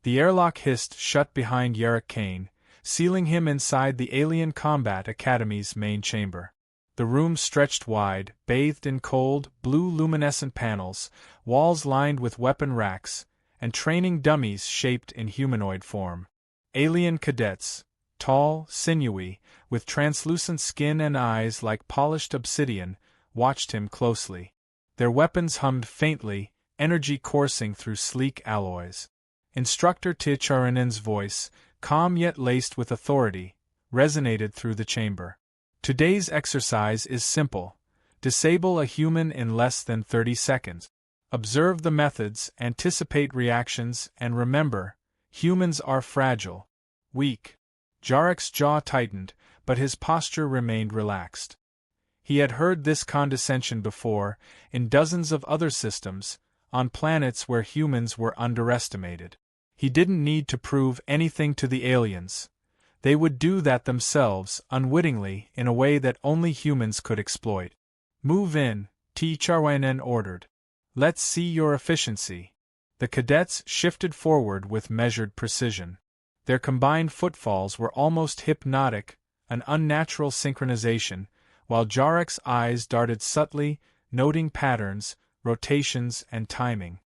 The airlock hissed shut behind Jarek Kane, sealing him inside the Alien Combat Academy's main chamber. The room stretched wide, bathed in cold, blue luminescent panels, walls lined with weapon racks, and training dummies shaped in humanoid form. Alien cadets, tall, sinewy, with translucent skin and eyes like polished obsidian, watched him closely. Their weapons hummed faintly, energy coursing through sleek alloys. Instructor Tcharinen's voice, calm yet laced with authority, resonated through the chamber. Today's exercise is simple. Disable a human in less than 30 seconds. Observe the methods, anticipate reactions, and remember, humans are fragile, weak. Jarek's jaw tightened, but his posture remained relaxed. He had heard this condescension before, in dozens of other systems, on planets where humans were underestimated. He didn't need to prove anything to the aliens. They would do that themselves, unwittingly, in a way that only humans could exploit. Move in, Tcharinene ordered. Let's see your efficiency. The cadets shifted forward with measured precision. Their combined footfalls were almost hypnotic, an unnatural synchronization, while Jarek's eyes darted subtly, noting patterns, rotations, and timing.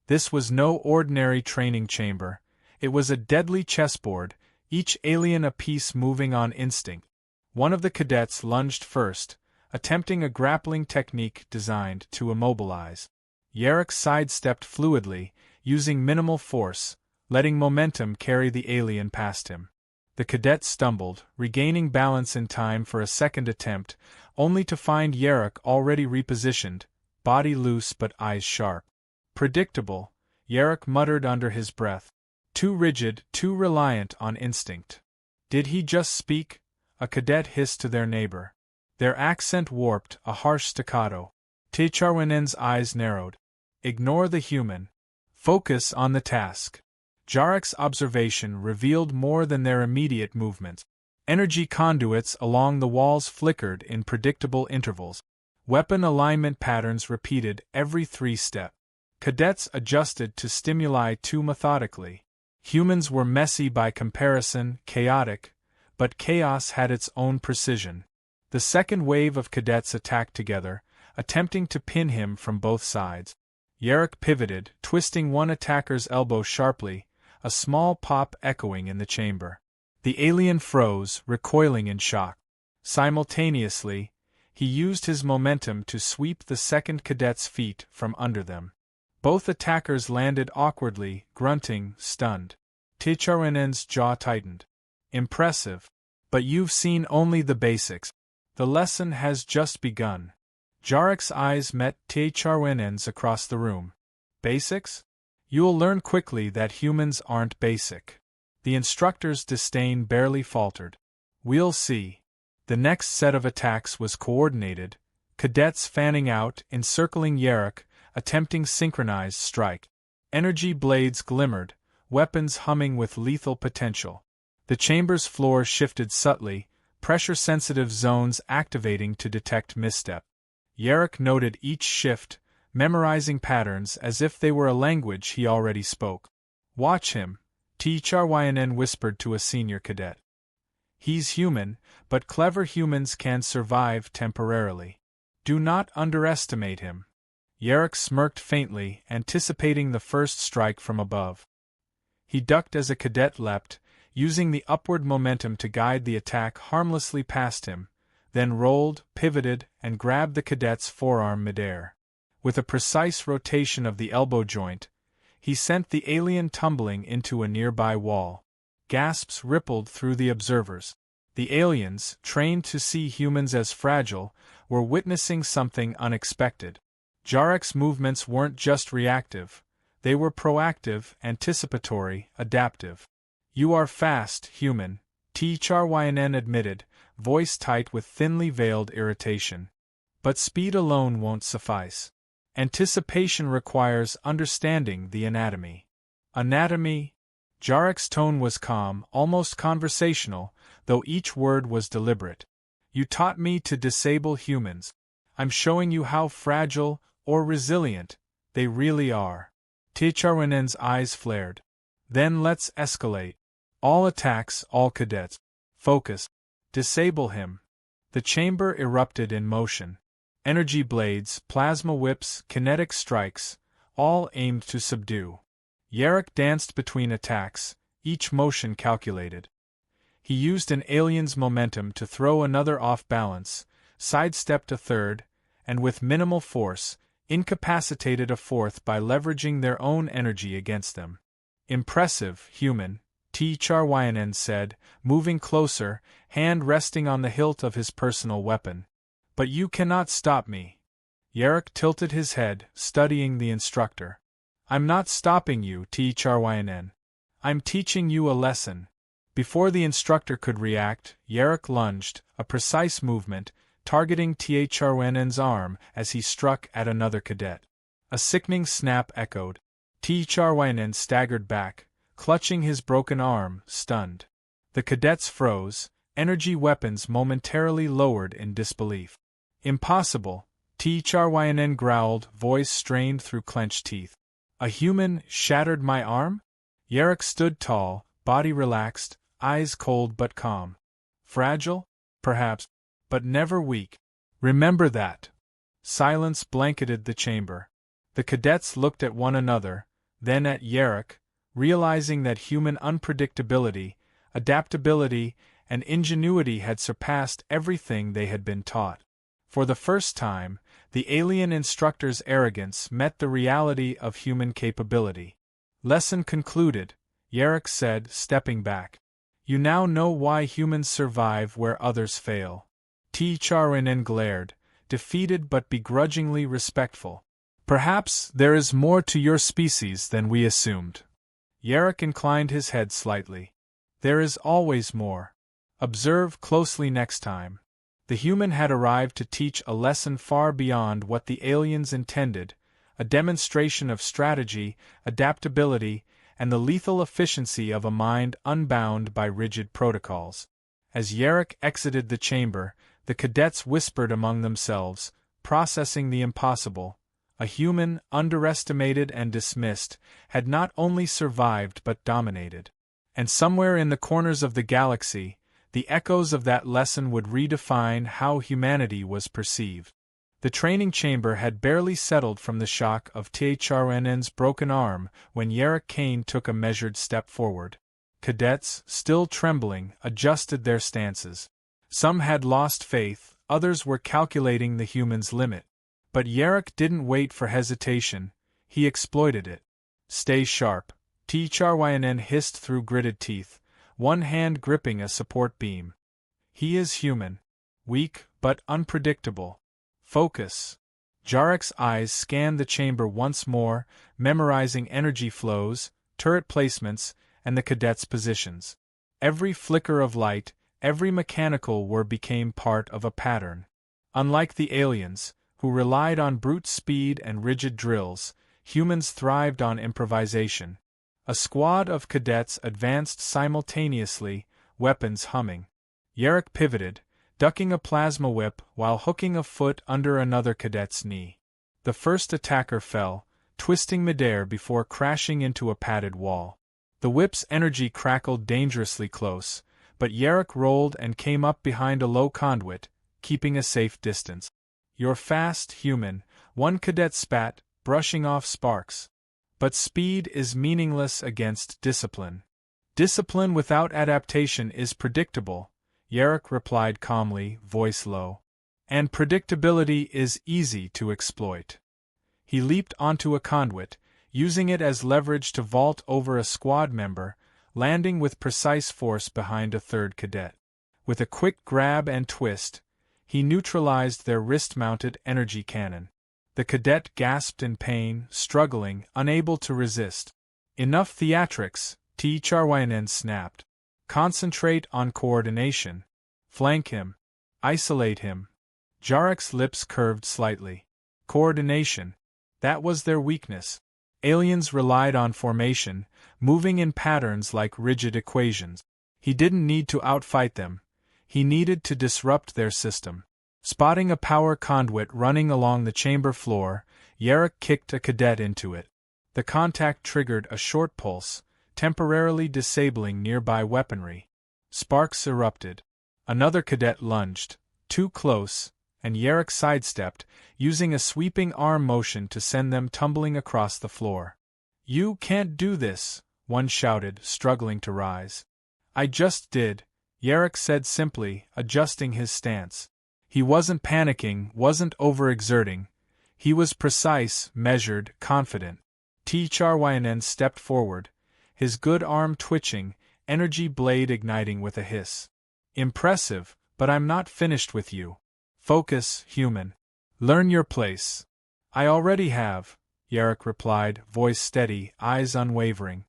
This was no ordinary training chamber. It was a deadly chessboard, each alien a piece moving on instinct. One of the cadets lunged first, attempting a grappling technique designed to immobilize. Jarek sidestepped fluidly, using minimal force, letting momentum carry the alien past him. The cadet stumbled, regaining balance in time for a second attempt, only to find Jarek already repositioned, body loose but eyes sharp. Predictable, Jarek muttered under his breath. Too rigid, too reliant on instinct. Did he just speak? A cadet hissed to their neighbor. Their accent warped, a harsh staccato. Tcharinen's eyes narrowed. Ignore the human. Focus on the task. Jarek's observation revealed more than their immediate movements. Energy conduits along the walls flickered in predictable intervals. Weapon alignment patterns repeated every 3 steps. Cadets adjusted to stimuli too methodically. Humans were messy by comparison, chaotic, but chaos had its own precision. The second wave of cadets attacked together, attempting to pin him from both sides. Jarek pivoted, twisting one attacker's elbow sharply, a small pop echoing in the chamber. The alien froze, recoiling in shock. Simultaneously, he used his momentum to sweep the second cadet's feet from under them. Both attackers landed awkwardly, grunting, stunned. Tcharinen's jaw tightened. Impressive. But you've seen only the basics. The lesson has just begun. Jarek's eyes met Tcharinen's across the room. Basics? You'll learn quickly that humans aren't basic. The instructor's disdain barely faltered. We'll see. The next set of attacks was coordinated, cadets fanning out, encircling Jarek, attempting synchronized strike. Energy blades glimmered, weapons humming with lethal potential. The chamber's floor shifted subtly, pressure-sensitive zones activating to detect misstep. Jarek noted each shift, memorizing patterns as if they were a language he already spoke. Watch him, Tcharinene whispered to a senior cadet. He's human, but clever humans can survive temporarily. Do not underestimate him. Jarek smirked faintly, anticipating the first strike from above. He ducked as a cadet leapt, using the upward momentum to guide the attack harmlessly past him, then rolled, pivoted, and grabbed the cadet's forearm midair. With a precise rotation of the elbow joint, he sent the alien tumbling into a nearby wall. Gasps rippled through the observers. The aliens, trained to see humans as fragile, were witnessing something unexpected. Jarek's movements weren't just reactive. They were proactive, anticipatory, adaptive. You are fast, human, Tcharinene admitted, voice tight with thinly veiled irritation. But speed alone won't suffice. Anticipation requires understanding the anatomy. Anatomy? Jarek's tone was calm, almost conversational, though each word was deliberate. You taught me to disable humans. I'm showing you how fragile, or resilient, they really are. Tcharinen's eyes flared. Then let's escalate. All attacks, all cadets. Focus. Disable him. The chamber erupted in motion. Energy blades, plasma whips, kinetic strikes, all aimed to subdue. Jarek danced between attacks, each motion calculated. He used an alien's momentum to throw another off balance, sidestepped a third, and with minimal force, incapacitated a fourth by leveraging their own energy against them. Impressive, human, Tcharyanen said, moving closer, hand resting on the hilt of his personal weapon. But you cannot stop me. Jarek tilted his head, studying the instructor. I'm not stopping you, Tcharyanen. I'm teaching you a lesson. Before the instructor could react, Jarek lunged, a precise movement, targeting Tcharyanen's arm as he struck at another cadet. A sickening snap echoed. Tcharyanen staggered back, clutching his broken arm, stunned. The cadets froze, energy weapons momentarily lowered in disbelief. Impossible, Tcharyanen growled, voice strained through clenched teeth. A human shattered my arm? Jarek stood tall, body relaxed, eyes cold but calm. Fragile? Perhaps, but never weak. Remember that. Silence blanketed the chamber. The cadets looked at one another, then at Jarek, realizing that human unpredictability, adaptability, and ingenuity had surpassed everything they had been taught. For the first time, the alien instructor's arrogance met the reality of human capability. Lesson concluded, Jarek said, stepping back. You now know why humans survive where others fail. Tcharyanen glared, defeated but begrudgingly respectful. Perhaps there is more to your species than we assumed. Jarek inclined his head slightly. There is always more. Observe closely next time. The human had arrived to teach a lesson far beyond what the aliens intended, a demonstration of strategy, adaptability, and the lethal efficiency of a mind unbound by rigid protocols. As Jarek exited the chamber, the cadets whispered among themselves, processing the impossible. A human, underestimated and dismissed, had not only survived but dominated. And somewhere in the corners of the galaxy, the echoes of that lesson would redefine how humanity was perceived. The training chamber had barely settled from the shock of Tcharyanen's broken arm when Jarek Kane took a measured step forward. Cadets, still trembling, adjusted their stances. Some had lost faith, others were calculating the human's limit. But Jarek didn't wait for hesitation, he exploited it. Stay sharp, Tcharyanen hissed through gritted teeth, one hand gripping a support beam. He is human. Weak, but unpredictable. Focus. Jarek's eyes scanned the chamber once more, memorizing energy flows, turret placements, and the cadets' positions. Every flicker of light, every mechanical whir became part of a pattern. Unlike the aliens, who relied on brute speed and rigid drills, humans thrived on improvisation. A squad of cadets advanced simultaneously, weapons humming. Jarek pivoted, ducking a plasma whip while hooking a foot under another cadet's knee. The first attacker fell, twisting midair before crashing into a padded wall. The whip's energy crackled dangerously close, but Jarek rolled and came up behind a low conduit, keeping a safe distance. You're fast, human, one cadet spat, brushing off sparks. But speed is meaningless against discipline. Discipline without adaptation is predictable, Jarek replied calmly, voice low. And predictability is easy to exploit. He leaped onto a conduit, using it as leverage to vault over a squad member, landing with precise force behind a third cadet. With a quick grab and twist, he neutralized their wrist-mounted energy cannon. The cadet gasped in pain, struggling, unable to resist. Enough theatrics, Tcharyanen snapped. Concentrate on coordination. Flank him. Isolate him. Jarek's lips curved slightly. Coordination. That was their weakness. Aliens relied on formation, moving in patterns like rigid equations. He didn't need to outfight them. He needed to disrupt their system. Spotting a power conduit running along the chamber floor, Jarek kicked a cadet into it. The contact triggered a short pulse, temporarily disabling nearby weaponry. Sparks erupted. Another cadet lunged, too close, and Jarek sidestepped, using a sweeping arm motion to send them tumbling across the floor. "You can't do this," one shouted, struggling to rise. "I just did," Jarek said simply, adjusting his stance. He wasn't panicking, wasn't overexerting. He was precise, measured, confident. Tcharyn stepped forward, his good arm twitching, energy blade igniting with a hiss. "Impressive, but I'm not finished with you. Focus, human. Learn your place." "I already have," Jarek replied, voice steady, eyes unwavering.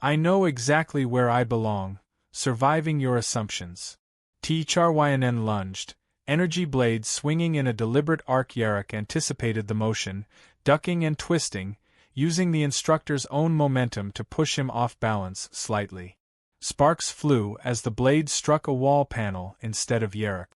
"I know exactly where I belong, surviving your assumptions." Tcharyn lunged, energy blade swinging in a deliberate arc. Jarek anticipated the motion, ducking and twisting, using the instructor's own momentum to push him off balance slightly. Sparks flew as the blade struck a wall panel instead of Jarek.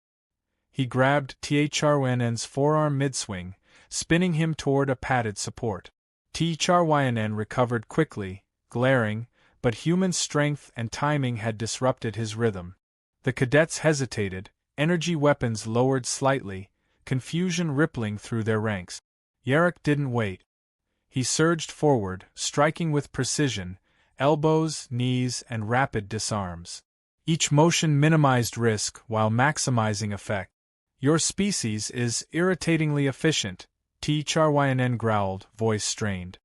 He grabbed Tcharyn's forearm mid-swing, spinning him toward a padded support. Tcharyn recovered quickly, glaring, but human strength and timing had disrupted his rhythm. The cadets hesitated, energy weapons lowered slightly, confusion rippling through their ranks. Jarek didn't wait. He surged forward, striking with precision, elbows, knees, and rapid disarms. Each motion minimized risk while maximizing effect. "Your species is irritatingly efficient," Tcharyn growled, voice strained.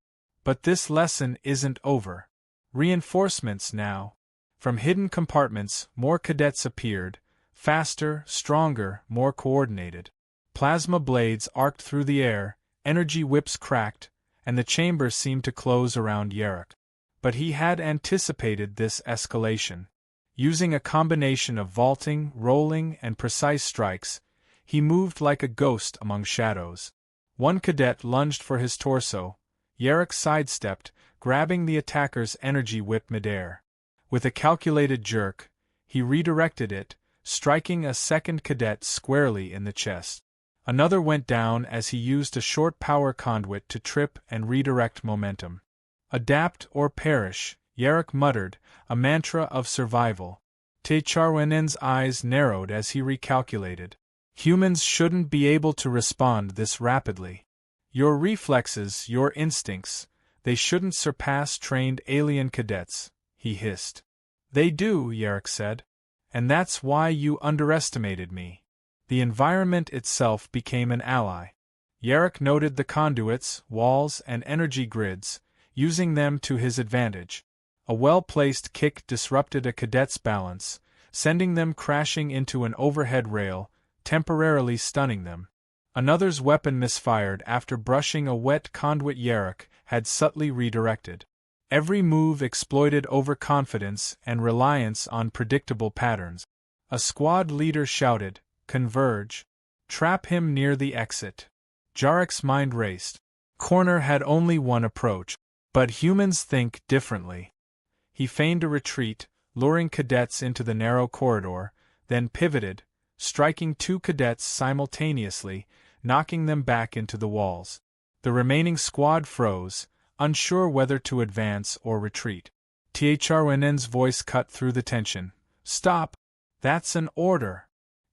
"But this lesson isn't over. Reinforcements now." From hidden compartments, more cadets appeared, faster, stronger, more coordinated. Plasma blades arced through the air, energy whips cracked, and the chamber seemed to close around Jarek. But he had anticipated this escalation. Using a combination of vaulting, rolling, and precise strikes, he moved like a ghost among shadows. One cadet lunged for his torso. Jarek sidestepped, grabbing the attacker's energy whip midair. With a calculated jerk, he redirected it, striking a second cadet squarely in the chest. Another went down as he used a short power conduit to trip and redirect momentum. "Adapt or perish," Jarek muttered, a mantra of survival. Tcharyn's eyes narrowed as he recalculated. "Humans shouldn't be able to respond this rapidly. Your reflexes, your instincts, they shouldn't surpass trained alien cadets," he hissed. "They do," Jarek said. "And that's why you underestimated me." The environment itself became an ally. Jarek noted the conduits, walls, and energy grids, using them to his advantage. A well-placed kick disrupted a cadet's balance, sending them crashing into an overhead rail, temporarily stunning them. Another's weapon misfired after brushing a wet conduit Jarek had subtly redirected. Every move exploited overconfidence and reliance on predictable patterns. A squad leader shouted, "Converge. Trap him near the exit." Jarek's mind raced. Corner had only one approach. But humans think differently. He feigned a retreat, luring cadets into the narrow corridor, then pivoted, striking two cadets simultaneously, knocking them back into the walls. The remaining squad froze, unsure whether to advance or retreat. Tcharyn's voice cut through the tension. "Stop! That's an order!"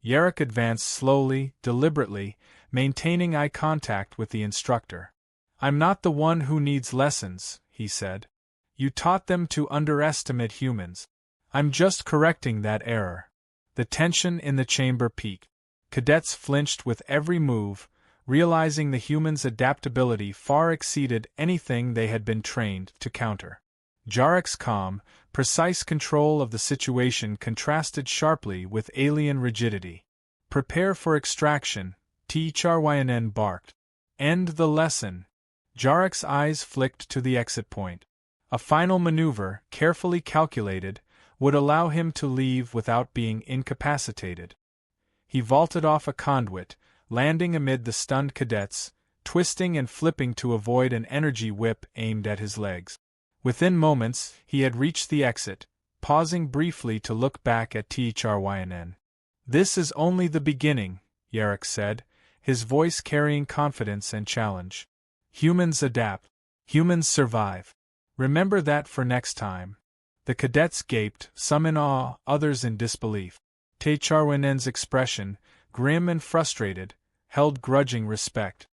Jarek advanced slowly, deliberately, maintaining eye contact with the instructor. "I'm not the one who needs lessons," he said. "You taught them to underestimate humans. I'm just correcting that error." The tension in the chamber peaked. Cadets flinched with every move, realizing the humans' adaptability far exceeded anything they had been trained to counter. Jarek's calm, precise control of the situation contrasted sharply with alien rigidity. "Prepare for extraction," Tcharyn barked. "End the lesson." Jarek's eyes flicked to the exit point. A final maneuver, carefully calculated, would allow him to leave without being incapacitated. He vaulted off a conduit, landing amid the stunned cadets, twisting and flipping to avoid an energy whip aimed at his legs. Within moments, he had reached the exit, pausing briefly to look back at Tcharyn. "This is only the beginning," Jarek said, his voice carrying confidence and challenge. "Humans adapt. Humans survive. Remember that for next time." The cadets gaped, some in awe, others in disbelief. Charwanen's expression, grim and frustrated, held grudging respect.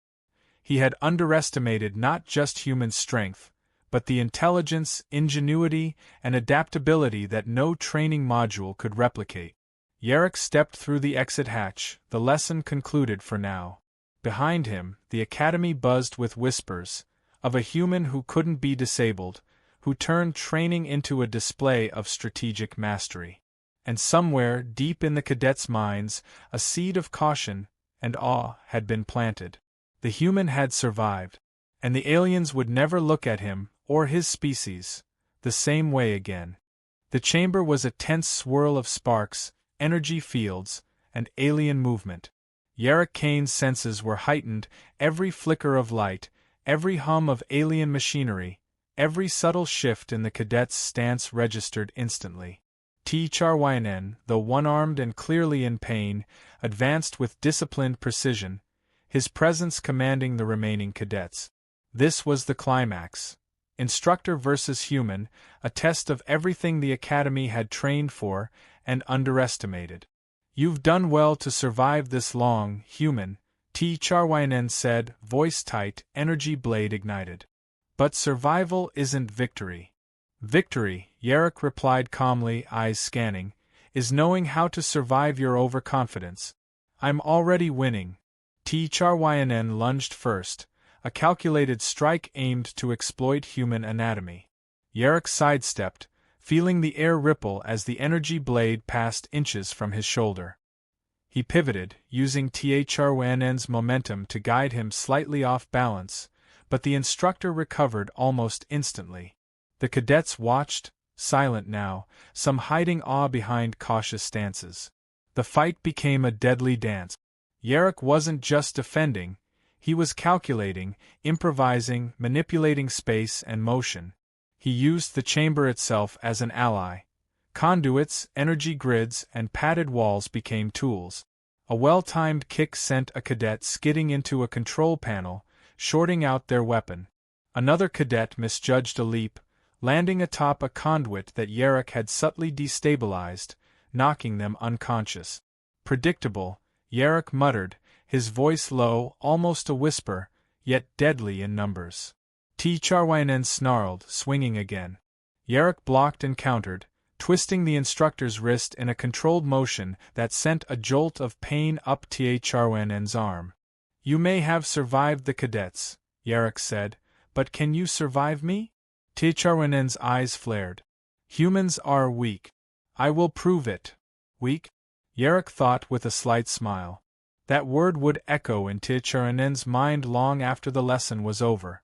He had underestimated not just human strength, but the intelligence, ingenuity, and adaptability that no training module could replicate. Jarek stepped through the exit hatch, the lesson concluded for now. Behind him, the academy buzzed with whispers, of a human who couldn't be disabled, who turned training into a display of strategic mastery. And somewhere, deep in the cadets' minds, a seed of caution and awe had been planted. The human had survived, and the aliens would never look at him, or his species, the same way again. The chamber was a tense swirl of sparks, energy fields, and alien movement. Jarek Kane's senses were heightened, every flicker of light, every hum of alien machinery, every subtle shift in the cadet's stance registered instantly. Charwanen, though one-armed and clearly in pain, advanced with disciplined precision, his presence commanding the remaining cadets. This was the climax. Instructor versus human, a test of everything the academy had trained for and underestimated. "You've done well to survive this long, human," Charwanen said, voice tight, energy blade ignited. "But survival isn't victory." "Victory," Jarek replied calmly, eyes scanning, "is knowing how to survive your overconfidence. I'm already winning." Charwanen lunged first, a calculated strike aimed to exploit human anatomy. Jarek sidestepped, feeling the air ripple as the energy blade passed inches from his shoulder. He pivoted, using Charwanen's momentum to guide him slightly off balance, but the instructor recovered almost instantly. The cadets watched, silent now, some hiding awe behind cautious stances. The fight became a deadly dance. Jarek wasn't just defending, he was calculating, improvising, manipulating space and motion. He used the chamber itself as an ally. Conduits, energy grids, and padded walls became tools. A well-timed kick sent a cadet skidding into a control panel, shorting out their weapon. Another cadet misjudged a leap, landing atop a conduit that Jarek had subtly destabilized, knocking them unconscious. "Predictable," Jarek muttered, his voice low, almost a whisper, yet deadly in numbers. Charwanen snarled, swinging again. Jarek blocked and countered, twisting the instructor's wrist in a controlled motion that sent a jolt of pain up Charwanen's arm. "You may have survived the cadets," Jarek said, "but can you survive me?" Charwanen's eyes flared. "Humans are weak. I will prove it." "Weak?" Jarek thought with a slight smile. That word would echo in Charwanen's mind long after the lesson was over.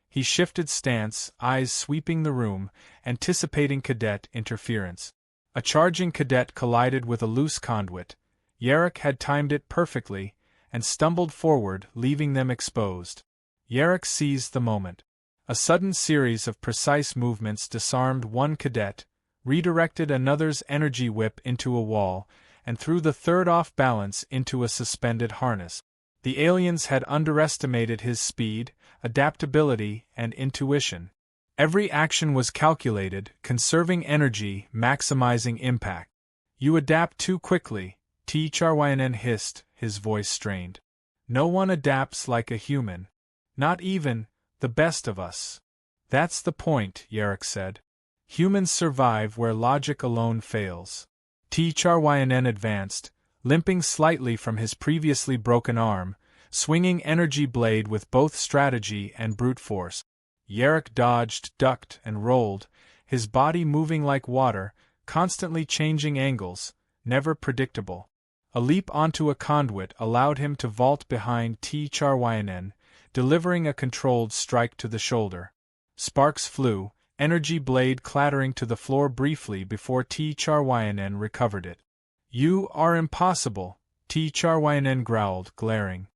He shifted stance, eyes sweeping the room, anticipating cadet interference. A charging cadet collided with a loose conduit. Jarek had timed it perfectly, and stumbled forward, leaving them exposed. Jarek seized the moment. A sudden series of precise movements disarmed one cadet, redirected another's energy whip into a wall, and threw the third off balance into a suspended harness. The aliens had underestimated his speed, adaptability, and intuition. Every action was calculated, conserving energy, maximizing impact. "You adapt too quickly," Charwanen hissed, his voice strained. "No one adapts like a human. Not even the best of us." "That's the point," Jarek said. "Humans survive where logic alone fails." Charwanen advanced, limping slightly from his previously broken arm, swinging energy blade with both strategy and brute force. Jarek dodged, ducked, and rolled, his body moving like water, constantly changing angles, never predictable. A leap onto a conduit allowed him to vault behind Charwanen, delivering a controlled strike to the shoulder. Sparks flew, energy blade clattering to the floor briefly before Charwanen recovered it. "You are impossible," Charwanen growled, glaring.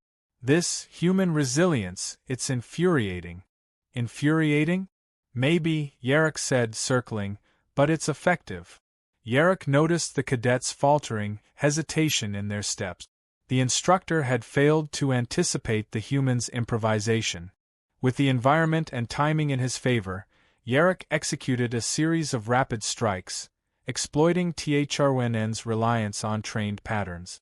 "This human resilience, it's infuriating." "Infuriating?" "Maybe," Jarek said, circling, "but it's effective." Jarek noticed the cadets' faltering, hesitation in their steps. The instructor had failed to anticipate the human's improvisation. With the environment and timing in his favor, Jarek executed a series of rapid strikes, exploiting Thrwn's reliance on trained patterns.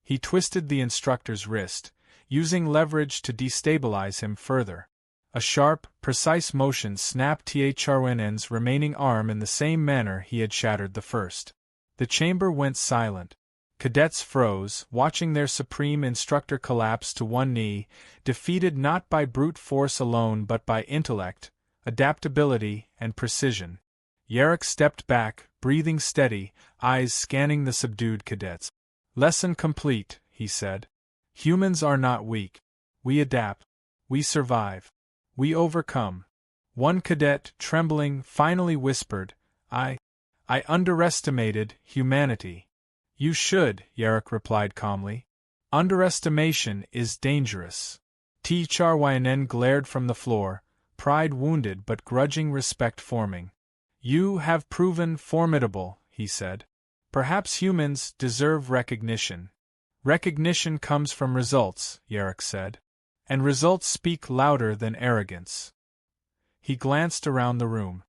He twisted the instructor's wrist, using leverage to destabilize him further. A sharp, precise motion snapped Thrwn's remaining arm in the same manner he had shattered the first. The chamber went silent. Cadets froze, watching their supreme instructor collapse to one knee, defeated not by brute force alone but by intellect, adaptability, and precision. Jarek stepped back, breathing steady, eyes scanning the subdued cadets. "Lesson complete," he said. "Humans are not weak. We adapt. We survive. We overcome." One cadet, trembling, finally whispered, I underestimated humanity." "You should," Jarek replied calmly. "Underestimation is dangerous." Thrwn glared from the floor, pride wounded but grudging respect forming. "You have proven formidable," he said. "Perhaps humans deserve recognition." "Recognition comes from results," Jarek said. "And results speak louder than arrogance." He glanced around the room.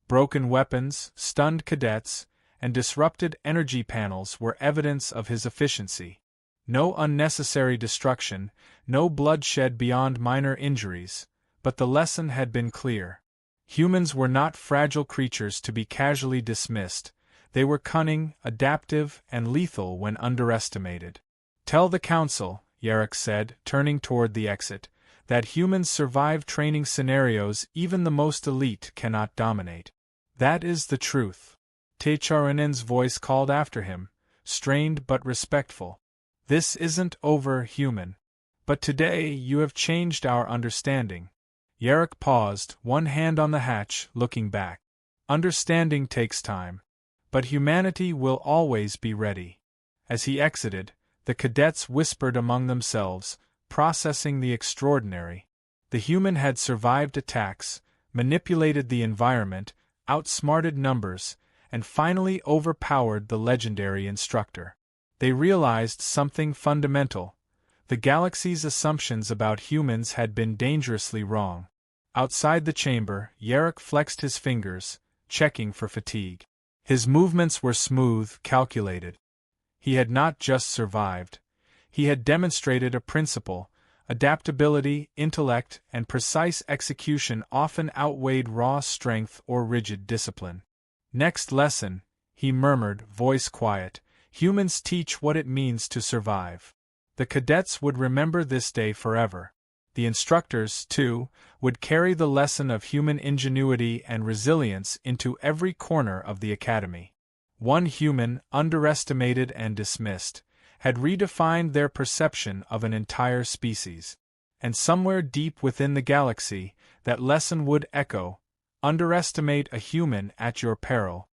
Broken weapons, stunned cadets, and disrupted energy panels were evidence of his efficiency. No unnecessary destruction, no bloodshed beyond minor injuries, but the lesson had been clear. Humans were not fragile creatures to be casually dismissed. They were cunning, adaptive, and lethal when underestimated. "Tell the Council," Jarek said, turning toward the exit, "that humans survive training scenarios even the most elite cannot dominate. That is the truth." Thrwn's voice called after him, strained but respectful. "This isn't over, human. But today you have changed our understanding." Jarek paused, one hand on the hatch, looking back. "Understanding takes time. But humanity will always be ready." As he exited, the cadets whispered among themselves, processing the extraordinary. The human had survived attacks, manipulated the environment, outsmarted numbers, and finally overpowered the legendary instructor. They realized something fundamental. The galaxy's assumptions about humans had been dangerously wrong. Outside the chamber, Jarek flexed his fingers, checking for fatigue. His movements were smooth, calculated. He had not just survived. He had demonstrated a principle. Adaptability, intellect, and precise execution often outweighed raw strength or rigid discipline. "Next lesson," he murmured, voice quiet, "humans teach what it means to survive." The cadets would remember this day forever. The instructors, too, would carry the lesson of human ingenuity and resilience into every corner of the academy. One human, underestimated and dismissed, had redefined their perception of an entire species. And somewhere deep within the galaxy, that lesson would echo: underestimate a human at your peril,